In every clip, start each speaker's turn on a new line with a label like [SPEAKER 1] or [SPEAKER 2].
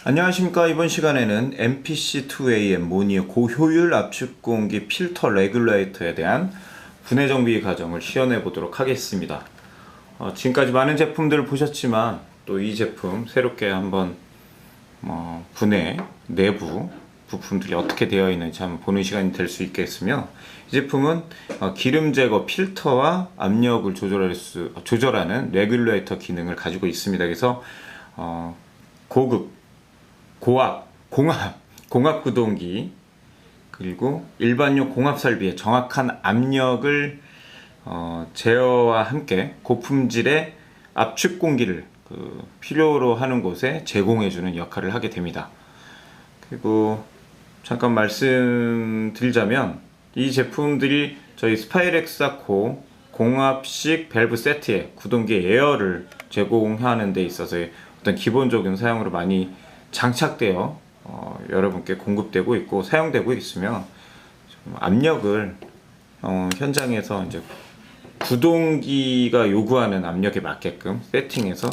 [SPEAKER 1] 안녕하십니까. 이번 시간에는 MPC2AM 모니어 고효율 압축공기 필터 레귤레이터에 대한 분해 정비 과정을 시연해 보도록 하겠습니다. 지금까지 많은 제품들을 보셨지만 또 이 제품 새롭게 한번 분해 내부 부품들이 어떻게 되어 있는지 한번 보는 시간이 될 수 있겠으며, 이 제품은 기름 제거 필터와 압력을 조절하는 레귤레이터 기능을 가지고 있습니다. 그래서 고급 공합 구동기 그리고 일반용 공합 설비의 정확한 압력을 제어와 함께 고품질의 압축 공기를 필요로 하는 곳에 제공해주는 역할을 하게 됩니다. 그리고 잠깐 말씀드리자면, 이 제품들이 저희 스파이렉사코 공합식 밸브 세트에 구동기 에어를 제공하는 데 있어서 어떤 기본적인 사용으로 많이 장착되어 여러분께 공급되고 있고 사용되고 있으며, 압력을 현장에서 이제 구동기가 요구하는 압력에 맞게끔 세팅해서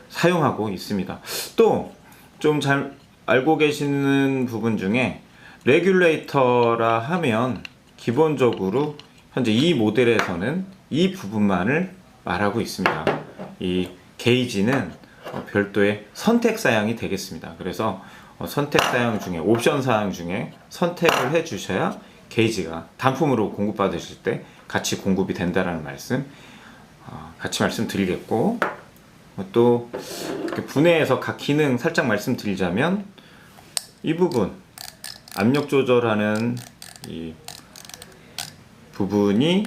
[SPEAKER 1] 사용하고 있습니다. 또 좀 잘 알고 계시는 부분 중에, 레귤레이터라 하면 기본적으로 현재 이 모델에서는 이 부분만을 말하고 있습니다. 이 게이지는 별도의 선택 사양이 되겠습니다. 그래서 선택 사양 중에, 옵션 사양 중에 선택을 해 주셔야 게이지가 단품으로 공급받으실 때 같이 공급이 된다라는 말씀 같이 말씀드리겠고, 또 이렇게 분해해서 각 기능 살짝 말씀드리자면, 이 부분 압력 조절하는 이 부분이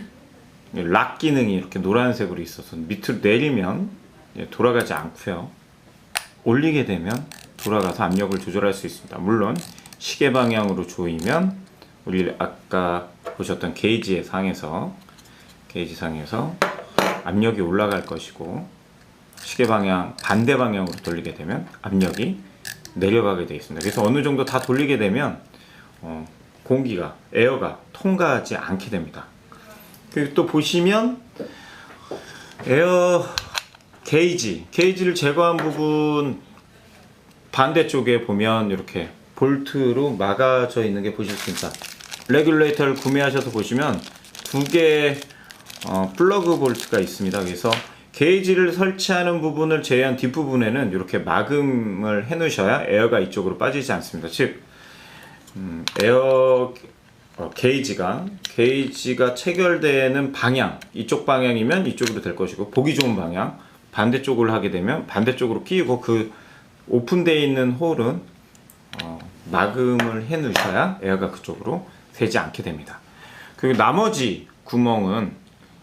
[SPEAKER 1] 락 기능이 이렇게 노란색으로 있어서 밑으로 내리면 돌아가지 않고요, 올리게 되면 돌아가서 압력을 조절할 수 있습니다. 물론 시계 방향으로 조이면 우리 아까 보셨던 게이지 상에서 압력이 올라갈 것이고, 시계 방향 반대 방향으로 돌리게 되면 압력이 내려가게 되어 있습니다. 그래서 어느 정도 다 돌리게 되면 에어가 통과하지 않게 됩니다. 그리고 또 보시면 에어 게이지를 제거한 부분 반대쪽에 보면 이렇게 볼트로 막아져 있는 게 보실 수 있습니다. 레귤레이터를 구매하셔서 보시면 두 개의 플러그 볼트가 있습니다. 그래서 게이지를 설치하는 부분을 제외한 뒷부분에는 이렇게 마금을 해 놓으셔야 에어가 이쪽으로 빠지지 않습니다. 즉 에어 게이지가 체결되는 방향, 이쪽 방향이면 이쪽으로 될 것이고, 보기 좋은 방향 반대쪽으로 하게 되면 반대쪽으로 끼우고, 그 오픈되어 있는 홀은 마금을 해 놓으셔야 에어가 그쪽으로 새지 않게 됩니다. 그리고 나머지 구멍은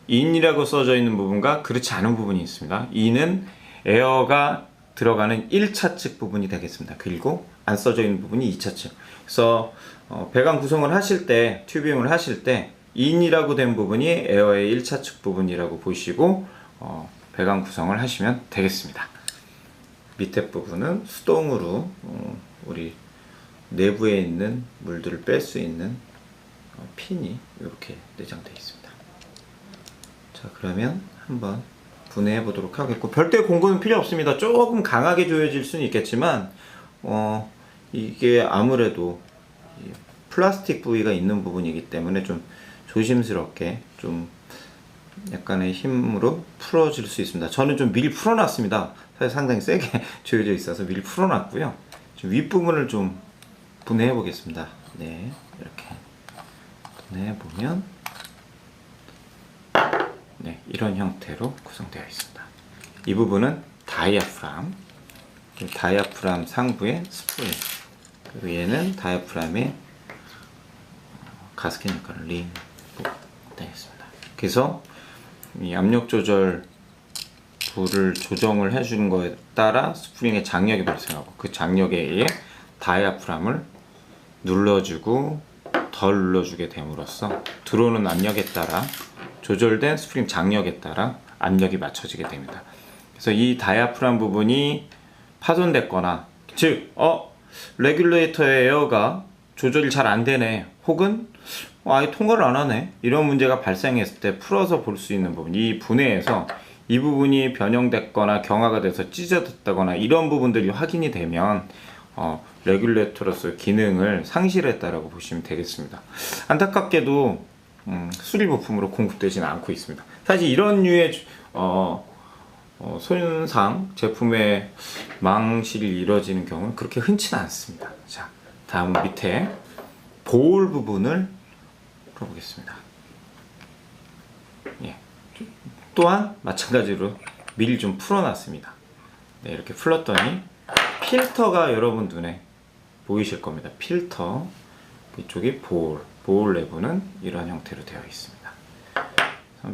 [SPEAKER 1] 인이라고 써져 있는 부분과 그렇지 않은 부분이 있습니다. 인은 에어가 들어가는 1차측 부분이 되겠습니다. 그리고 안 써져 있는 부분이 2차측. 그래서 배관 구성을 하실 때, 튜빙을 하실 때 인이라고 된 부분이 에어의 1차측 부분이라고 보시고 배관 구성을 하시면 되겠습니다. 밑에 부분은 수동으로 우리 내부에 있는 물들을 뺄 수 있는 핀이 이렇게 내장되어 있습니다. 자, 그러면 한번 분해해 보도록 하겠고, 별도의 공구는 필요 없습니다. 조금 강하게 조여질 수는 있겠지만 이게 아무래도 플라스틱 부위가 있는 부분이기 때문에 좀 조심스럽게 좀 약간의 힘으로 풀어질 수 있습니다. 저는 좀 미리 풀어놨습니다. 사실 상당히 세게 조여져 있어서 미리 풀어놨고요. 지금 윗부분을 좀 분해해 보겠습니다. 네, 이렇게 분해해 보면 이런 형태로 구성되어 있습니다. 이 부분은 다이아프람 상부의 스프링, 그리고 얘는 다이아프람의 가스켓 역할을 링 되어 있습니다. 그래서 이 압력 조절 부를 조정을 해주는 것에 따라 스프링의 장력이 발생하고, 그 장력에 의해 다이아프람을 눌러주고 덜 눌러주게 됨으로써 들어오는 압력에 따라 조절된 스프링 장력에 따라 압력이 맞춰지게 됩니다. 그래서 이 다이아프람 부분이 파손됐거나, 즉 레귤레이터의 에어가 조절이 잘 안 되네, 혹은 아예 통과를 안 하네, 이런 문제가 발생했을 때 풀어서 볼 수 있는 부분, 이 분해에서 이 부분이 변형됐거나 경화가 돼서 찢어졌다거나 이런 부분들이 확인이 되면 레귤레이터로서 기능을 상실했다라고 보시면 되겠습니다. 안타깝게도 수리 부품으로 공급되지는 않고 있습니다. 사실 이런 류의 손상, 제품의 망실이 이루어지는 경우는 그렇게 흔치는 않습니다. 자, 다음 밑에 볼 부분을 풀어보겠습니다. 예. 또한 마찬가지로 미리 좀 풀어놨습니다. 네, 이렇게 풀었더니 필터가 여러분 눈에 보이실 겁니다. 필터, 이쪽이 볼 내부는 이런 형태로 되어 있습니다.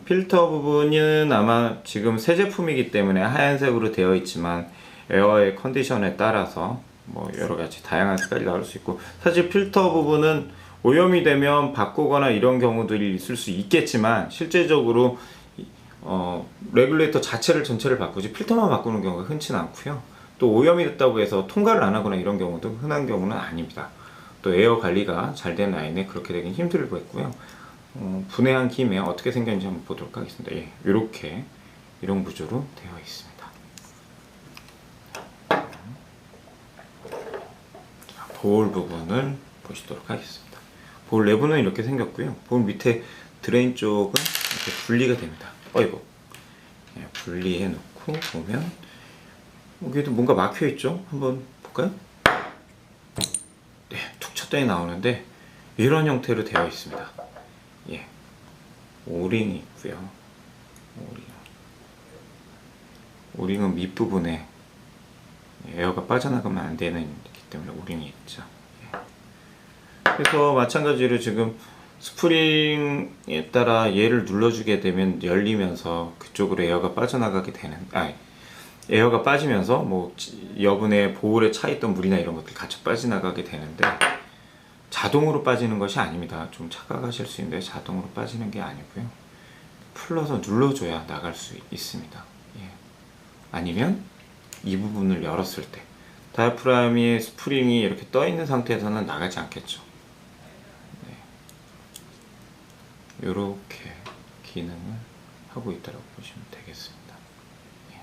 [SPEAKER 1] 필터 부분은 아마 지금 새 제품이기 때문에 하얀색으로 되어 있지만 에어의 컨디션에 따라서 뭐 여러가지 다양한 색깔이 나올 수 있고, 사실 필터 부분은 오염이 되면 바꾸거나 이런 경우들이 있을 수 있겠지만 실제적으로 레귤레이터 자체를 전체를 바꾸지 필터만 바꾸는 경우가 흔치는 않고요. 또 오염이 됐다고 해서 통과를 안 하거나 이런 경우도 흔한 경우는 아닙니다. 또 에어 관리가 잘 된 라인에 그렇게 되긴 힘들겠고요. 분해한 김에 어떻게 생겼는지 한번 보도록 하겠습니다. 예, 이렇게 이런 구조로 되어 있습니다. 자, 볼 부분을 보시도록 하겠습니다. 볼 내부는 이렇게 생겼고요. 볼 밑에 드레인 쪽은 이렇게 분리가 됩니다. 어이구, 예, 분리해 놓고 보면 여기도 뭔가 막혀 있죠? 한번 볼까요? 네, 툭 쳤더니 나오는데 이런 형태로 되어 있습니다. 예, 오링이 있고요. 오링은 밑부분에 에어가 빠져나가면 안 되는 기 때문에 오링이 있죠. 예. 그래서 마찬가지로 지금 스프링에 따라 얘를 눌러주게 되면 열리면서 그쪽으로 에어가 빠져나가게 되는, 에어가 빠지면서 뭐 여분의 보울에 차 있던 물이나 이런 것들이 같이 빠져나가게 되는데 자동으로 빠지는 것이 아닙니다. 좀 착각하실 수 있는데 자동으로 빠지는 게 아니고요. 풀러서 눌러줘야 나갈 수 있습니다. 예. 아니면 이 부분을 열었을 때 다이프라임의 스프링이 이렇게 떠 있는 상태에서는 나가지 않겠죠. 네. 이렇게 기능을 하고 있다고 보시면 되겠습니다. 예.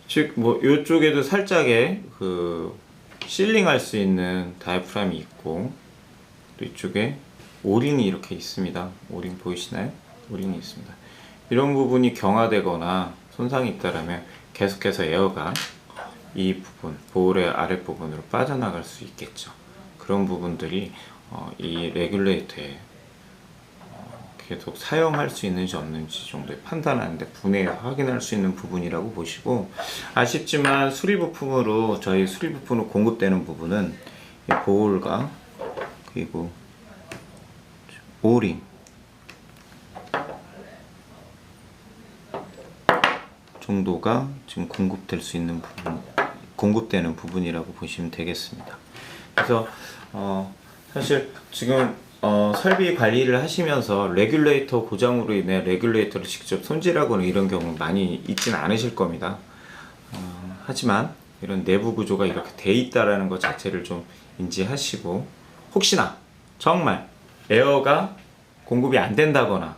[SPEAKER 1] 즉, 뭐 이쪽에도 살짝의 그 실링 할 수 있는 다이프라임이 있고, 또 이쪽에 오링이 이렇게 있습니다. 오링 보이시나요? 오링이 있습니다. 이런 부분이 경화되거나 손상이 있다라면 계속해서 에어가 이 부분, 볼의 아랫부분으로 빠져나갈 수 있겠죠. 그런 부분들이 이 레귤레이터에 계속 사용할 수 있는지 없는지 정도의 판단하는데 분해해서 확인할 수 있는 부분이라고 보시고, 아쉽지만 수리 부품으로 저희 수리 부품으로 공급되는 부분은 이 볼과 그리고 오링 정도가 지금 공급될 수 있는 부분, 공급되는 부분이라고 보시면 되겠습니다. 그래서 사실 지금 설비 관리를 하시면서 레귤레이터 고장으로 인해 레귤레이터를 직접 손질하거나 이런 경우 많이 있지는 않으실 겁니다. 하지만 이런 내부 구조가 이렇게 돼 있다라는 것 자체를 좀 인지하시고, 혹시나 정말 에어가 공급이 안 된다거나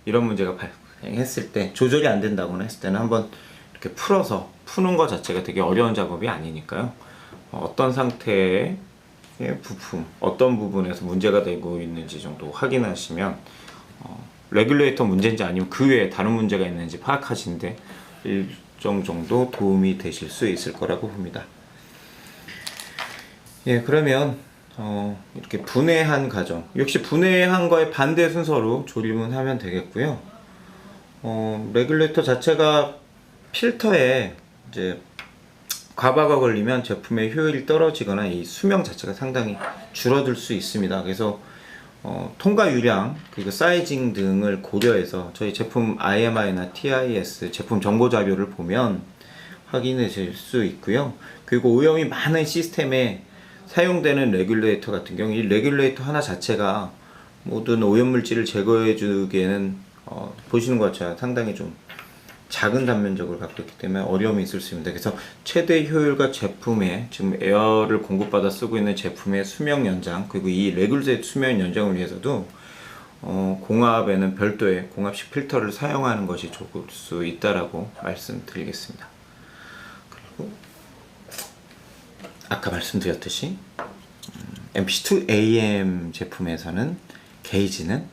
[SPEAKER 1] 이런 문제가 발생했을 때, 조절이 안 된다거나 했을 때는 한번 이렇게 풀어서 푸는 것 자체가 되게 어려운 작업이 아니니까요. 어떤 상태의 부품, 어떤 부분에서 문제가 되고 있는지 정도 확인하시면 레귤레이터 문제인지 아니면 그 외에 다른 문제가 있는지 파악하시는데 일정 정도 도움이 되실 수 있을 거라고 봅니다. 예, 그러면 이렇게 분해한 과정, 역시 분해한 거의 반대 순서로 조립은 하면 되겠고요. 레귤레이터 자체가 필터에 이제 과부하가 걸리면 제품의 효율이 떨어지거나 이 수명 자체가 상당히 줄어들 수 있습니다. 그래서 통과 유량 그리고 사이징 등을 고려해서 저희 제품 IMI나 TIS 제품 정보 자료를 보면 확인하실 수 있고요. 그리고 오염이 많은 시스템에 사용되는 레귤레이터 같은 경우 이 레귤레이터 하나 자체가 모든 오염물질을 제거해 주기에는 보시는 것처럼 상당히 좀 작은 단면적을 갖고 있기 때문에 어려움이 있을 수 있습니다. 그래서 최대 효율과 제품의 지금 에어를 공급받아 쓰고 있는 제품의 수명 연장, 그리고 이 레귤레이터 수명 연장을 위해서도 공압에는 별도의 공압식 필터를 사용하는 것이 좋을 수 있다라고 말씀드리겠습니다. 그리고 아까 말씀드렸듯이 MPC2AM 제품에서는 게이지는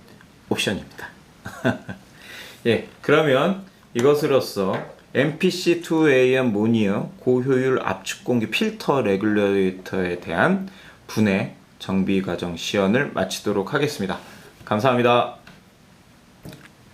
[SPEAKER 1] 옵션입니다. 예, 그러면 이것으로써 MPC2AM 모니어 고효율 압축 공기 필터 레귤레이터에 대한 분해 정비 과정 시연을 마치도록 하겠습니다. 감사합니다.